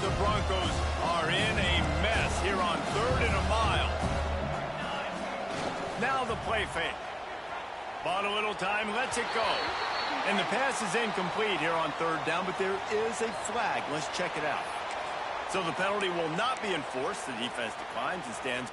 Speaker 1: The Broncos are in a mess here on 3rd and a mile. Now the play fake. Bought a little time, lets it go. And the pass is incomplete here on 3rd down, but there is a flag. Let's check it out. So the penalty will not be enforced. The defense declines and stands